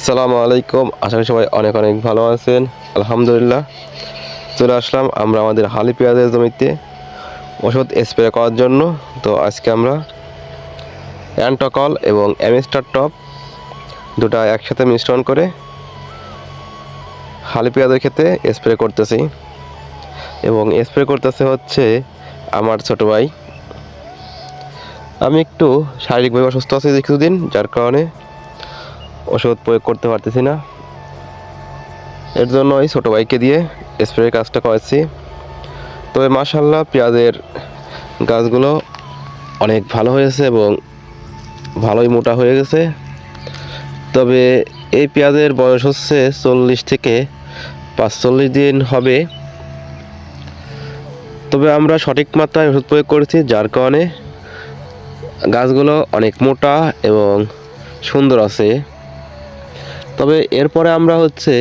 আসসালামু আলাইকুম। আশা করি সবাই অনেক অনেক ভালো আছেন। আলহামদুলিল্লাহ চলে আসলাম আমরা আমাদের হালি পেঁয়াজের জমিতে ওষুধ স্প্রে করার জন্য। তো আজকে আমরা অ্যান্টকল এবং অ্যামিস্টার টপ দুটা একসাথে মিশ্রণ করে হালি পেঁয়াজের ক্ষেতে স্প্রে করতেছি এবং স্প্রে করতেছে হচ্ছে আমার ছোট ভাই। আমি একটু শারীরিকভাবে অসুস্থ আছি কিছুদিন, যার কারণে ওষুধ প্রয়োগ করতে পারতেছি না। এর জন্য এই ছোটো ভাইকে দিয়ে স্প্রে কাজটা করেছি। তবে মাশাআল্লাহ পেঁয়াজের গাছগুলো অনেক ভালো হয়েছে এবং ভালোই মোটা হয়ে গেছে। তবে এই পেঁয়াজের বয়স হচ্ছে 40 থেকে 45 দিন হবে। তবে আমরা সঠিক মাত্রায় ওষুধ প্রয়োগ করেছি, যার কারণে গাছগুলো অনেক মোটা এবং সুন্দর আছে। তবে এরপরে আমরা হচ্ছে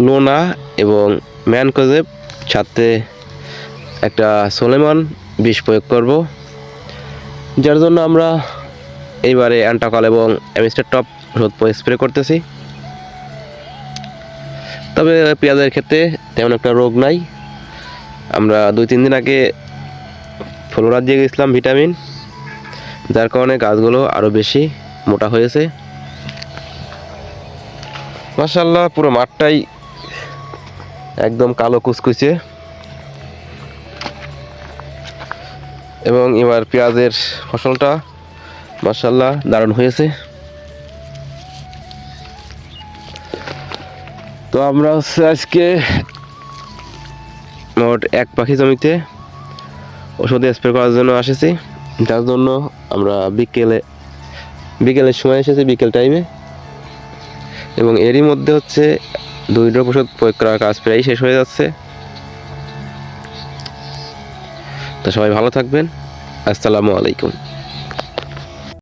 লোনা এবং ম্যানকোজেব সাথে একটা সোলেমান বিষ প্রয়োগ করব, যার জন্য আমরা এইবারে অ্যান্টাকল এবং অ্যামিস্টার টপ ওষুধ স্প্রে করতেছি। তবে পেঁয়াজের ক্ষেত্রে তেমন একটা রোগ নাই। আমরা 2-3 দিন আগে ফ্লোরার দিয়ে গেছিলাম ভিটামিন, যার কারণে গাছগুলো আরও বেশি মোটা হয়েছে। মাশাআল্লাহ পুরো মাঠটাই একদম কালো কুচকুচে এবং এবার পেঁয়াজের ফসলটা মাশাআল্লাহ দারুণ হয়েছে। তো আমরা হচ্ছে আজকে মোট এক পাখি জমিতে ওষুধ স্প্রে করার জন্য এসেছি, যার জন্য আমরা বিকেলের সময় এসেছি, বিকেল টাইমে। এবং এরই মধ্যে হচ্ছে 2 ড্রপ ওষুধ প্রয়োগ করার কাজ প্রায় শেষ হয়ে যাচ্ছে। তো সবাই ভালো থাকবেন। আসসালামু আলাইকুম।